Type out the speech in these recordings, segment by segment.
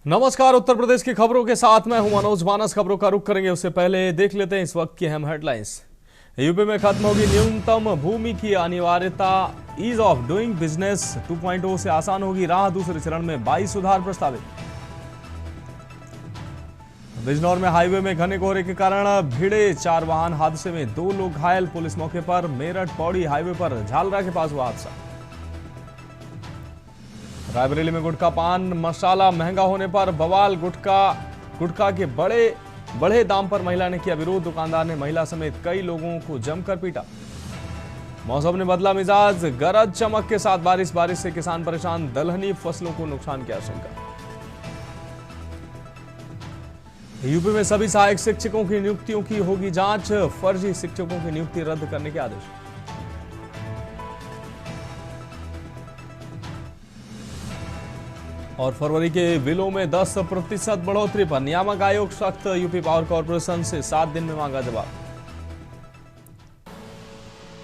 नमस्कार। उत्तर प्रदेश की खबरों के साथ मैं हूं मनोज मानस। खबरों का रुख करेंगे उससे पहले देख लेते हैं इस वक्त की अहम हेडलाइंस। यूपी में खत्म होगी न्यूनतम भूमि की अनिवार्यता। ईज ऑफ डूइंग बिजनेस 2.0 से आसान होगी राह। दूसरे चरण में 22 सुधार प्रस्तावित। बिजनौर में हाईवे में घने कोहरे के कारण भिड़े 4 वाहन हादसे में 2 लोग घायल। पुलिस मौके पर। मेरठ पौड़ी हाईवे पर झालरा के पास हुआ हादसा। रायबरेली में गुटखा पान मसाला महंगा होने पर बवाल। गुटखा के बढ़े दाम पर महिला ने किया विरोध। दुकानदार ने महिला समेत कई लोगों को जमकर पीटा। मौसम ने बदला मिजाज। गरज चमक के साथ बारिश से किसान परेशान। दलहनी फसलों को नुकसान की आशंका। यूपी में सभी सहायक शिक्षकों की नियुक्तियों की होगी जांच। फर्जी शिक्षकों की नियुक्ति रद्द करने के आदेश। और फरवरी के बिलों में 10% बढ़ोतरी पर नियामक आयोग सख्त। यूपी पावर कॉर्पोरेशन से 7 दिन में मांगा जवाब।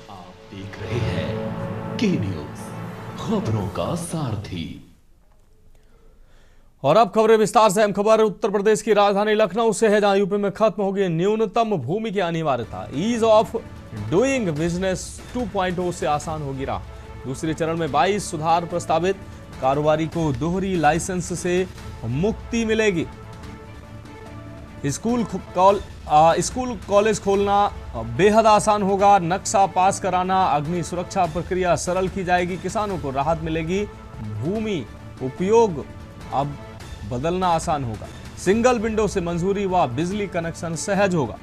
आप देख रहे हैं के न्यूज, खबरों का सारथी। और अब खबरें विस्तार से। अहम खबर उत्तर प्रदेश की राजधानी लखनऊ से है, जहां यूपी में खत्म होगी न्यूनतम भूमि की अनिवार्यता। ईज ऑफ डूइंग बिजनेस 2.0 से आसान होगी राह। दूसरे चरण में 22 सुधार प्रस्तावित। कारोबारी को दोहरी लाइसेंस से मुक्ति मिलेगी। स्कूल कॉलेज खोलना बेहद आसान होगा। नक्शा पास कराना, अग्नि सुरक्षा प्रक्रिया सरल की जाएगी। किसानों को राहत मिलेगी। भूमि उपयोग अब बदलना आसान होगा। सिंगल विंडो से मंजूरी व बिजली कनेक्शन सहज होगा।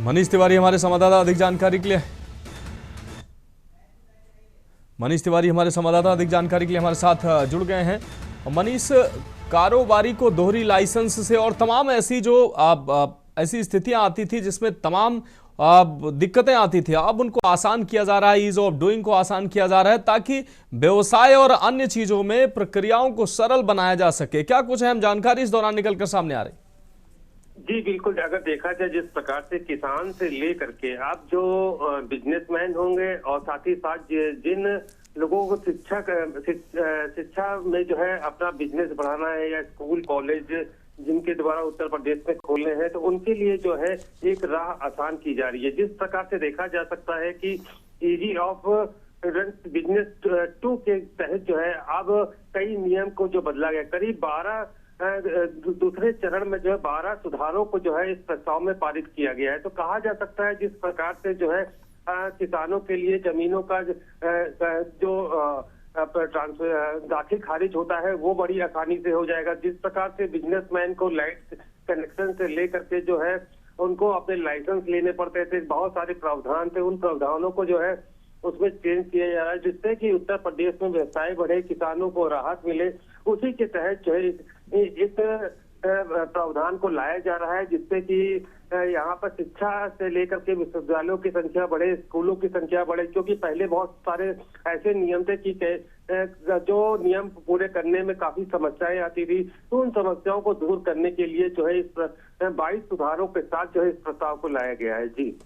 मनीष तिवारी हमारे संवाददाता अधिक जानकारी के लिए हमारे साथ जुड़ गए हैं। मनीष, कारोबारी को दोहरी लाइसेंस से और तमाम ऐसी जो ऐसी स्थितियां आती थी जिसमें तमाम दिक्कतें आती थी, अब उनको आसान किया जा रहा है। ईज ऑफ डूइंग को आसान किया जा रहा है ताकि व्यवसाय और अन्य चीजों में प्रक्रियाओं को सरल बनाया जा सके। क्या कुछ अहम जानकारी इस दौरान निकलकर सामने आ रही? जी बिल्कुल, अगर देखा जाए जिस प्रकार से किसान से लेकर के आप जो बिजनेसमैन होंगे और साथ ही साथ जिन लोगों को शिक्षा में जो है अपना बिजनेस बढ़ाना है या स्कूल कॉलेज जिनके द्वारा उत्तर प्रदेश में खोलने हैं, तो उनके लिए जो है एक राह आसान की जा रही है। जिस प्रकार से देखा जा सकता है कि ईजी ऑफ बिजनेस 2 के तहत जो है अब कई नियम को जो बदला गया। करीब 12 दूसरे चरण में जो है 12 सुधारों को जो है इस प्रस्ताव में पारित किया गया है। तो कहा जा सकता है जिस प्रकार से जो है किसानों के लिए जमीनों का जो दाखिल खारिज होता है वो बड़ी आसानी से हो जाएगा। जिस प्रकार से बिजनेसमैन को लाइट कनेक्शन से लेकर के जो है उनको अपने लाइसेंस लेने पड़ते थे, बहुत सारे प्रावधान थे, उन प्रावधानों को जो है उसमें चेंज किया जा रहा है जिससे कि उत्तर प्रदेश में व्यवसाय बढ़े, किसानों को राहत मिले। उसी के तहत जो है इस प्रावधान को लाया जा रहा है जिससे कि यहाँ पर शिक्षा से लेकर के विश्वविद्यालयों की संख्या बढ़े, स्कूलों की संख्या बढ़े। क्योंकि पहले बहुत सारे ऐसे नियम थे कि जो नियम पूरे करने में काफी समस्याएं आती थी, तो उन समस्याओं को दूर करने के लिए जो है इस 22 सुधारों के साथ जो है इस प्रस्ताव को लाया गया है। जी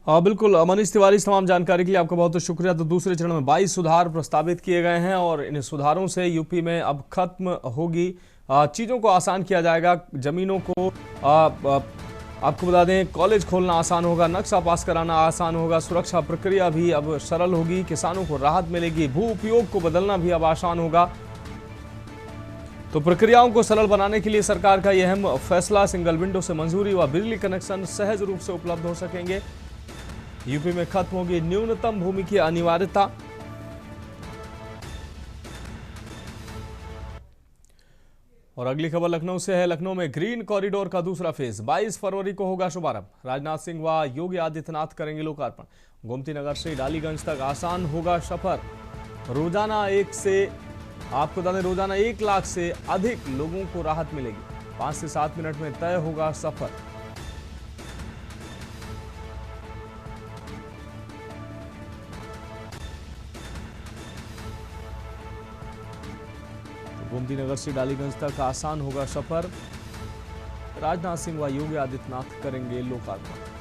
बिल्कुल मनीष तिवारी, इस तमाम जानकारी के लिए आपका बहुत बहुत शुक्रिया। तो दूसरे चरण में 22 सुधार प्रस्तावित किए गए हैं और इन सुधारों से यूपी में अब खत्म होगी, चीज़ों को आसान किया जाएगा। जमीनों को आपको बता दें कॉलेज खोलना आसान होगा, नक्शा पास कराना आसान होगा, सुरक्षा प्रक्रिया भी अब सरल होगी, किसानों को राहत मिलेगी, भू उपयोग को बदलना भी अब आसान होगा। तो प्रक्रियाओं को सरल बनाने के लिए सरकार का यह अहम फैसला। सिंगल विंडो से मंजूरी व बिजली कनेक्शन सहज रूप से उपलब्ध हो सकेंगे। यूपी में खत्म होगी न्यूनतम भूमि की अनिवार्यता। और अगली खबर लखनऊ से है। लखनऊ में ग्रीन कॉरिडोर का दूसरा फेज 22 फरवरी को होगा शुभारंभ। राजनाथ सिंह व योगी आदित्यनाथ करेंगे लोकार्पण। गोमती नगर से डालीगंज तक आसान होगा सफर। रोजाना 1 लाख से अधिक लोगों को राहत मिलेगी। 5 से 7 मिनट में तय होगा सफर। गोमती नगर से डालीगंज तक आसान होगा सफर। राजनाथ सिंह व योगी आदित्यनाथ करेंगे लोकार्पण।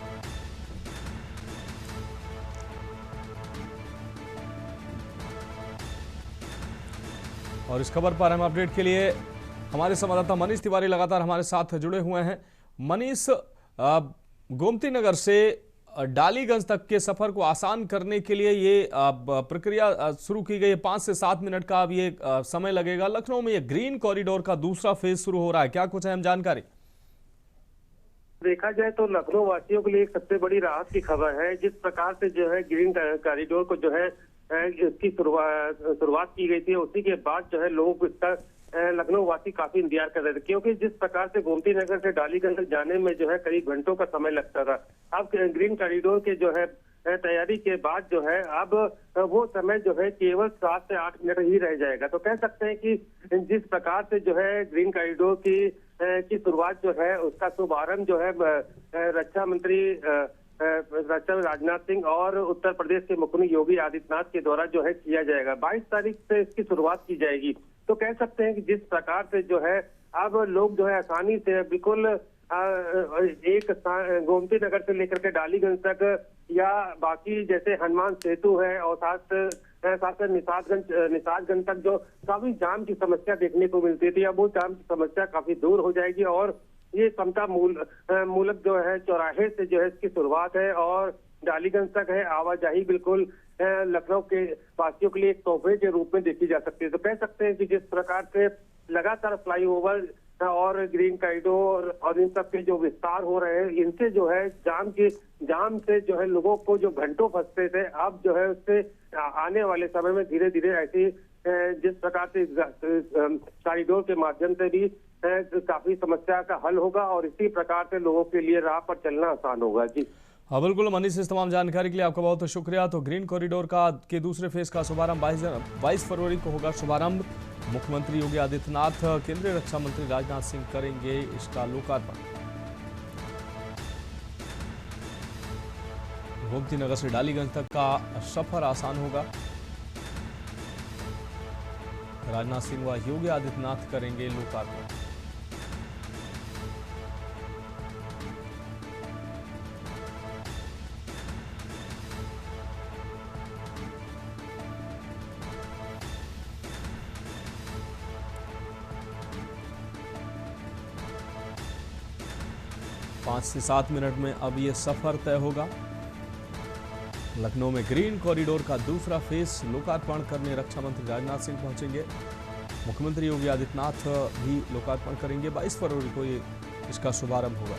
और इस खबर पर हम अपडेट के लिए हमारे संवाददाता मनीष तिवारी लगातार हमारे साथ जुड़े हुए हैं। मनीष, गोमती नगर से डालीगंज तक के सफर को आसान करने के लिए ये प्रक्रिया शुरू की गई है। 5 से 7 मिनट का अब ये समय लगेगा। लखनऊ में ये ग्रीन कॉरिडोर का दूसरा फेज शुरू हो रहा है, क्या कुछ अहम जानकारी? देखा जाए तो लखनऊ वासियों के लिए एक सबसे बड़ी राहत की खबर है। जिस प्रकार से जो है ग्रीन कॉरिडोर को जो है इसकी शुरुआत की गई थी, उसी के बाद जो है लोगों को इसका लखनऊ वासी काफी इंतजार कर रहे थे, क्योंकि जिस प्रकार से गोमती नगर से डालीगंज तक जाने में जो है करीब घंटों का समय लगता था। अब ग्रीन कॉरिडोर के जो है तैयारी के बाद जो है अब वो समय जो है केवल 7 से 8 मिनट ही रह जाएगा। तो कह सकते हैं कि जिस प्रकार से जो है ग्रीन कॉरिडोर की शुरुआत जो है उसका शुभारंभ जो है रक्षा मंत्री राजनाथ सिंह और उत्तर प्रदेश के मुख्यमंत्री योगी आदित्यनाथ के द्वारा जो है किया जाएगा। 22 तारीख से इसकी शुरुआत की जाएगी। तो कह सकते हैं कि जिस प्रकार से जो है अब लोग जो है आसानी से बिल्कुल एक गोमती नगर से लेकर के डालीगंज तक या बाकी जैसे हनुमान सेतु है और साथ निशादगंज तक जो काफी जाम की समस्या देखने को मिलती थी, अब वो जाम की समस्या काफी दूर हो जाएगी। और ये समता मूलक जो है चौराहे से जो है इसकी शुरुआत है और डालीगंज तक है। आवाजाही बिल्कुल लखनऊ के वासियों के लिए एक तोहफे के रूप में देखी जा सकती है। तो कह सकते हैं कि जिस प्रकार से लगातार फ्लाईओवर और ग्रीन कॉरिडोर और इन सब के जो विस्तार हो रहे हैं, इनसे जो है जाम से जो है लोगों को जो घंटों फंसते थे, अब जो है उससे आने वाले समय में धीरे धीरे ऐसी जिस प्रकार से कॉरिडोर के माध्यम से भी काफी समस्या का हल होगा और इसी प्रकार से लोगों के लिए राह पर चलना आसान होगा। जी हाँ बिल्कुल मनीष, इस तमाम जानकारी के लिए आपका बहुत शुक्रिया। तो ग्रीन कॉरिडोर के दूसरे फेज का शुभारंभ 22 फरवरी को होगा शुभारंभ। मुख्यमंत्री योगी आदित्यनाथ, केंद्रीय रक्षा मंत्री राजनाथ सिंह करेंगे इसका लोकार्पण। गोमती नगर से डालीगंज तक का सफर आसान होगा। राजनाथ सिंह व योगी आदित्यनाथ करेंगे लोकार्पण। पाँच से 7 मिनट में अब ये सफर तय होगा। लखनऊ में ग्रीन कॉरिडोर का दूसरा फेज लोकार्पण करने रक्षा मंत्री राजनाथ सिंह पहुंचेंगे। मुख्यमंत्री योगी आदित्यनाथ भी लोकार्पण करेंगे। 22 फरवरी को ये इसका शुभारंभ होगा।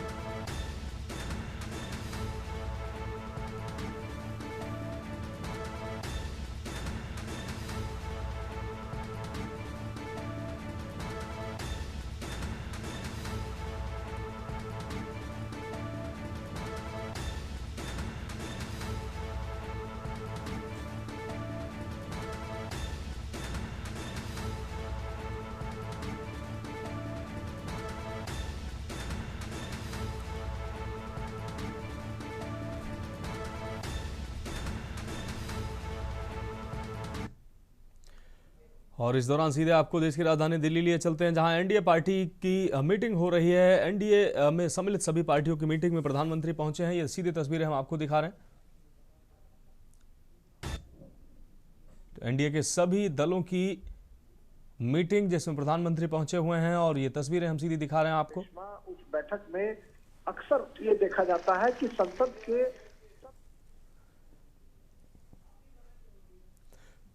और इस दौरान सीधे आपको देश की राजधानी दिल्ली लिए चलते हैं, जहां एनडीए पार्टी की मीटिंग हो रही है। एनडीए में सम्मिलित सभी पार्टियों की मीटिंग में प्रधानमंत्री पहुंचे हैं। ये सीधी तस्वीरें हम आपको दिखा रहे हैं। तो एनडीए के सभी दलों की मीटिंग जिसमें प्रधानमंत्री पहुंचे हुए हैं और ये तस्वीरें हम सीधी दिखा रहे हैं आपको। उस बैठक में अक्सर ये देखा जाता है कि संसद के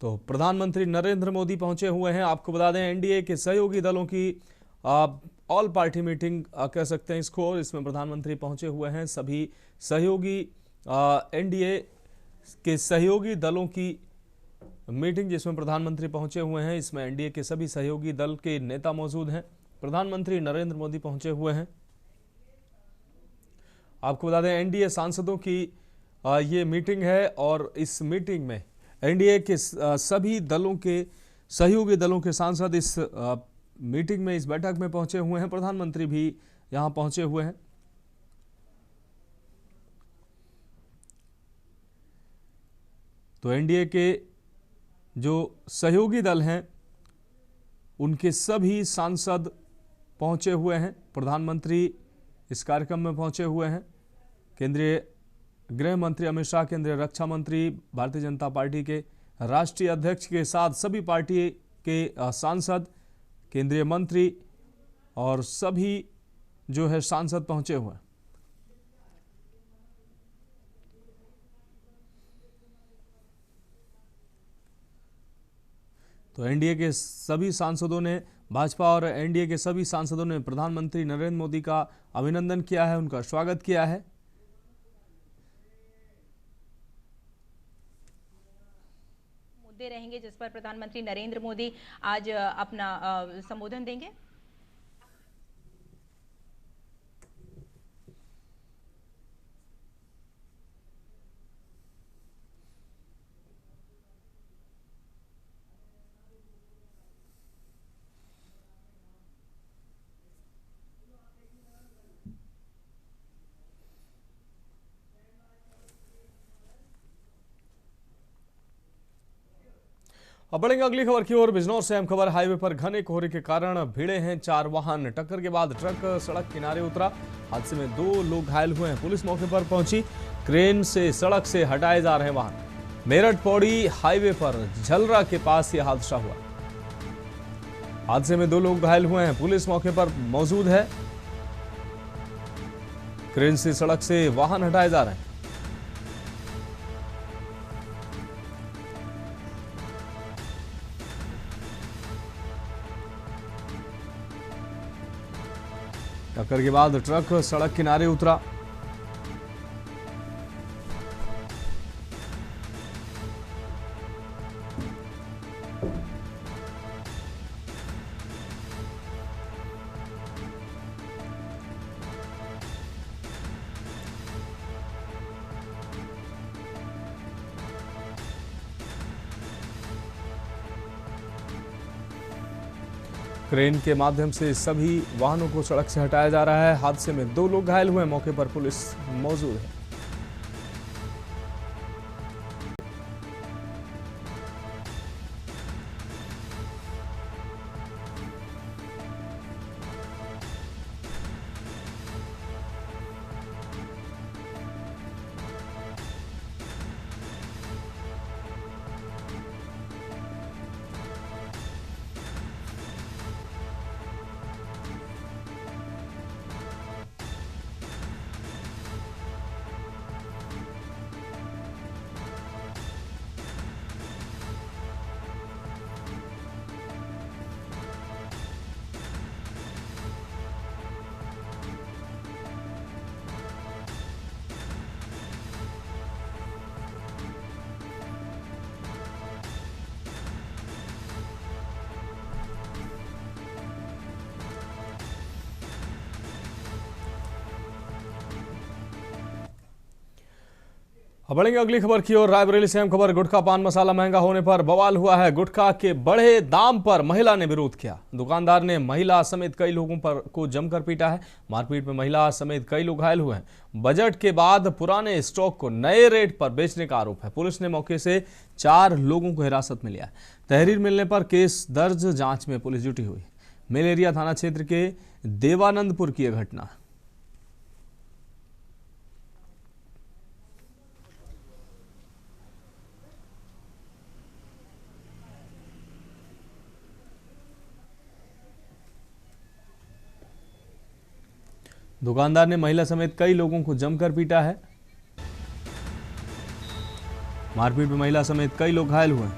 तो प्रधानमंत्री नरेंद्र मोदी पहुंचे हुए हैं। आपको बता दें एनडीए के सहयोगी दलों की ऑल पार्टी मीटिंग कह सकते हैं इसको, इसमें प्रधानमंत्री पहुंचे हुए हैं। सभी सहयोगी एनडीए के सहयोगी दलों की मीटिंग जिसमें प्रधानमंत्री पहुंचे हुए हैं, इसमें एनडीए के सभी सहयोगी दल के नेता मौजूद हैं। प्रधानमंत्री नरेंद्र मोदी पहुंचे हुए हैं। आपको बता दें एनडीए सांसदों की ये मीटिंग है और इस मीटिंग में एनडीए के सभी दलों के सहयोगी दलों के सांसद इस मीटिंग में, इस बैठक में पहुंचे हुए हैं। प्रधानमंत्री भी यहां पहुंचे हुए हैं। तो एनडीए के जो सहयोगी दल हैं उनके सभी सांसद पहुंचे हुए हैं। प्रधानमंत्री इस कार्यक्रम में पहुंचे हुए हैं। केंद्रीय गृह मंत्री अमित शाह, केंद्रीय रक्षा मंत्री, भारतीय जनता पार्टी के राष्ट्रीय अध्यक्ष के साथ सभी पार्टी के सांसद, केंद्रीय मंत्री और सभी जो है सांसद पहुंचे हुए हैं। तो एनडीए के सभी सांसदों ने, भाजपा और एनडीए के सभी सांसदों ने प्रधानमंत्री नरेंद्र मोदी का अभिनंदन किया है, उनका स्वागत किया है। मुद्दे रहेंगे जिस पर प्रधानमंत्री नरेंद्र मोदी आज अपना संबोधन देंगे। अब बढ़ेंगे अगली खबर की ओर। बिजनौर से अहम खबर। हाईवे पर घने कोहरे के कारण भिड़े हैं 4 वाहन। टक्कर के बाद ट्रक सड़क किनारे उतरा। हादसे में 2 लोग घायल हुए हैं। पुलिस मौके पर पहुंची। क्रेन से सड़क से हटाए जा रहे वाहन। मेरठ पौड़ी हाईवे पर झलरा के पास यह हादसा हुआ। हादसे में 2 लोग घायल हुए हैं। पुलिस मौके पर मौजूद है। क्रेन से सड़क से वाहन हटाए जा रहे हैं। टक्कर के बाद ट्रक सड़क किनारे उतरा। क्रेन के माध्यम से सभी वाहनों को सड़क से हटाया जा रहा है। हादसे में 2 लोग घायल हुए। मौके पर पुलिस मौजूद है। अब बढ़ेंगे अगली खबर की ओर। रायबरेली से अहम खबर। गुटखा पान मसाला महंगा होने पर बवाल हुआ है। गुटखा के बढ़े दाम पर महिला ने विरोध किया। दुकानदार ने महिला समेत कई लोगों को जमकर पीटा है। मारपीट में महिला समेत कई लोग घायल हुए हैं। बजट के बाद पुराने स्टॉक को नए रेट पर बेचने का आरोप है। पुलिस ने मौके से 4 लोगों को हिरासत में लिया है। तहरीर मिलने पर केस दर्ज, जांच में पुलिस जुटी हुई। मिल एरिया थाना क्षेत्र के देवानंदपुर की यह घटना है। दुकानदार ने महिला समेत कई लोगों को जमकर पीटा है। मारपीट में महिला समेत कई लोग घायल हुए।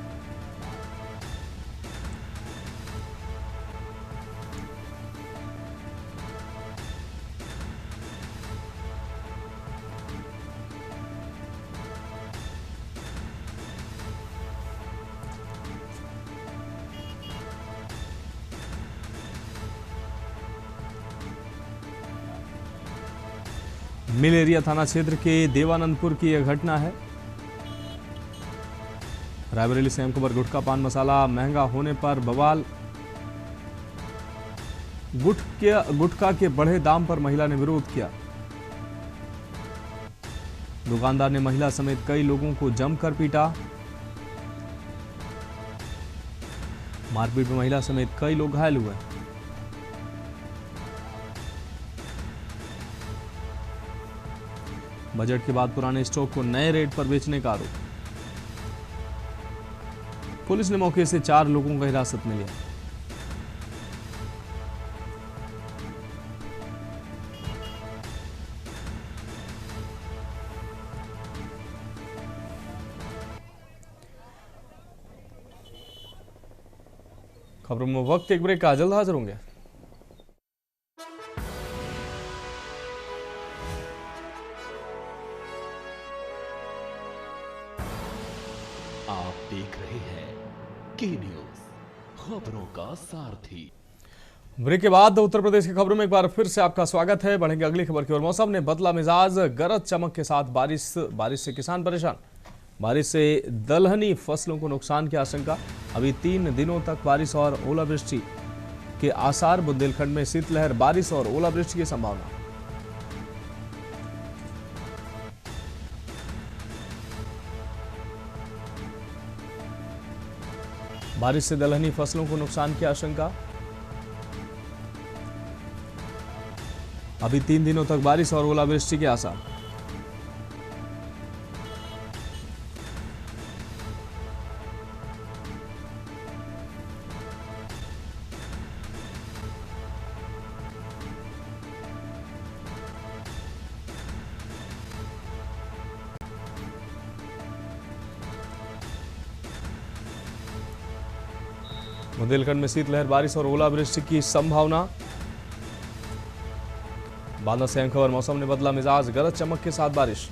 मिल एरिया थाना क्षेत्र के देवानंदपुर की यह घटना है। रायबरेली से अहम खबर। गुटखा पान मसाला महंगा होने पर बवाल। गुटखा के बढ़े दाम पर महिला ने विरोध किया। दुकानदार ने महिला समेत कई लोगों को जमकर पीटा। मारपीट में महिला समेत कई लोग घायल हुए। बजट के बाद पुराने स्टॉक को नए रेट पर बेचने का आरोप। पुलिस ने मौके से 4 लोगों को हिरासत में लिया। खबरों में वक्त एक ब्रेक का, जल्द हाजिर होंगे। आप देख रहे हैं के न्यूज, खबरों का सारथी। ब्रेक के बाद उत्तर प्रदेश की खबरों में एक बार फिर से आपका स्वागत है। बढ़ेंगे अगली खबर की ओर। मौसम ने बदला मिजाज, गरज चमक के साथ बारिश से किसान परेशान। बारिश से दलहनी फसलों को नुकसान की आशंका। अभी 3 दिनों तक बारिश और ओलावृष्टि के आसार। बुंदेलखंड में शीतलहर, बारिश और ओलावृष्टि की संभावना। बारिश से दलहनी फसलों को नुकसान की आशंका। अभी 3 दिनों तक बारिश और ओलावृष्टि के आसार। बुंदेलखंड में शीतलहर, बारिश और ओलावृष्टि की संभावना। बांदा से अहम खबर। मौसम ने बदला मिजाज, गरज चमक के साथ बारिश।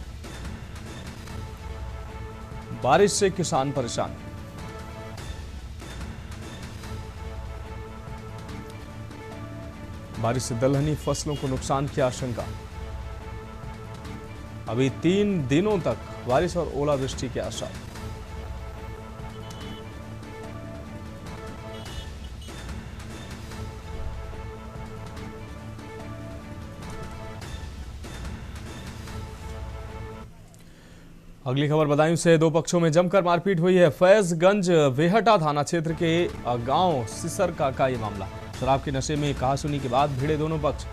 बारिश से किसान परेशान। बारिश से दलहनी फसलों को नुकसान की आशंका। अभी 3 दिनों तक बारिश और ओलावृष्टि के आसार। अगली खबर बदायूं से। 2 पक्षों में जमकर मारपीट हुई है। फैजगंज वेहटा थाना क्षेत्र के गांव सिसरका का ये मामला। शराब के नशे में कहासुनी के बाद भिड़े दोनों पक्ष।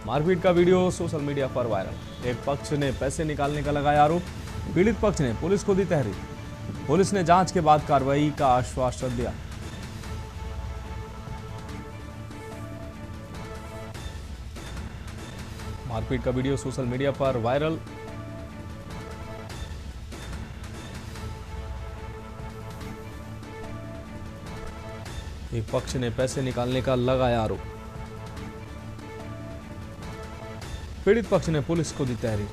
मारपीट का वीडियो सोशल मीडिया पर वायरल। एक पक्ष ने पैसे निकालने का लगाया आरोप। पीड़ित पक्ष ने पुलिस को दी तहरीर। पुलिस ने जांच के बाद कार्रवाई का आश्वासन दिया। मारपीट का वीडियो सोशल मीडिया पर वायरल। एक पक्ष ने पैसे निकालने का लगाया आरोप। पीड़ित पक्ष ने पुलिस को दी तहरीर।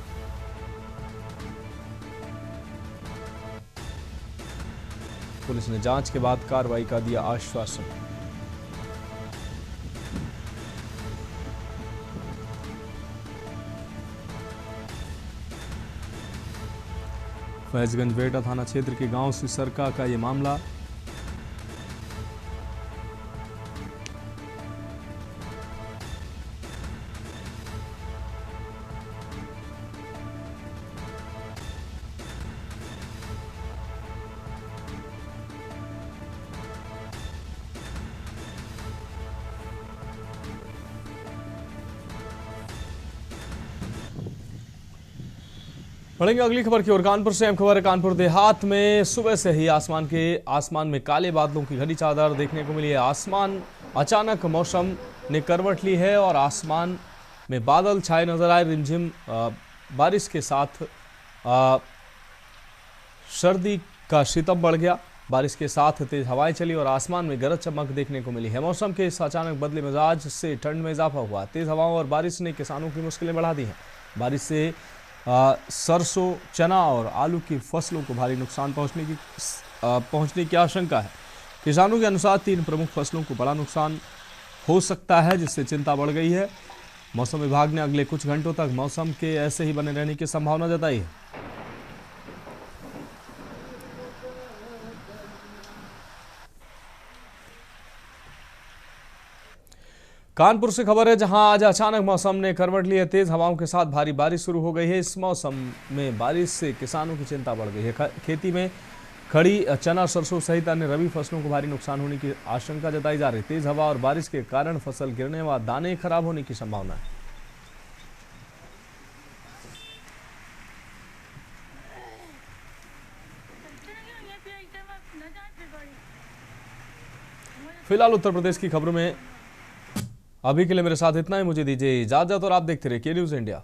पुलिस ने जांच के बाद कार्रवाई का दिया आश्वासन। फैजगंज वेहटा थाना क्षेत्र के गांव सिसरका का यह मामला। बढ़ेंगे अगली खबर की ओर। कानपुर से अहम खबर है। कानपुर देहात में सुबह से ही आसमान में काले बादलों की घनी चादर देखने को मिली है। आसमान अचानक मौसम ने करवट ली है और आसमान में बादल छाए नजर आए। रिमझिम बारिश के साथ सर्दी का शितम बढ़ गया। बारिश के साथ तेज हवाएं चली और आसमान में गरज चमक देखने को मिली है। मौसम के इस अचानक बदले मिजाज से ठंड में इजाफा हुआ। तेज हवाओं और बारिश ने किसानों की मुश्किलें बढ़ा दी हैं। बारिश से सरसों, चना और आलू की फसलों को भारी नुकसान पहुंचने की आशंका है। किसानों के अनुसार 3 प्रमुख फसलों को बड़ा नुकसान हो सकता है, जिससे चिंता बढ़ गई है। मौसम विभाग ने अगले कुछ घंटों तक मौसम के ऐसे ही बने रहने की संभावना जताई है। कानपुर से खबर है, जहां आज अचानक मौसम ने करवट ली है। तेज हवाओं के साथ भारी बारिश शुरू हो गई है। इस मौसम में बारिश से किसानों की चिंता बढ़ गई है। खेती में खड़ी चना, सरसों सहित अन्य रबी फसलों को भारी नुकसान होने की आशंका जताई जा रही। तेज हवा और बारिश के कारण फसल गिरने व दाने खराब होने की संभावना है। फिलहाल उत्तर प्रदेश की खबरों में अभी के लिए मेरे साथ इतना ही। मुझे दीजिए इजाजत और आप देखते रहिए के न्यूज़ इंडिया।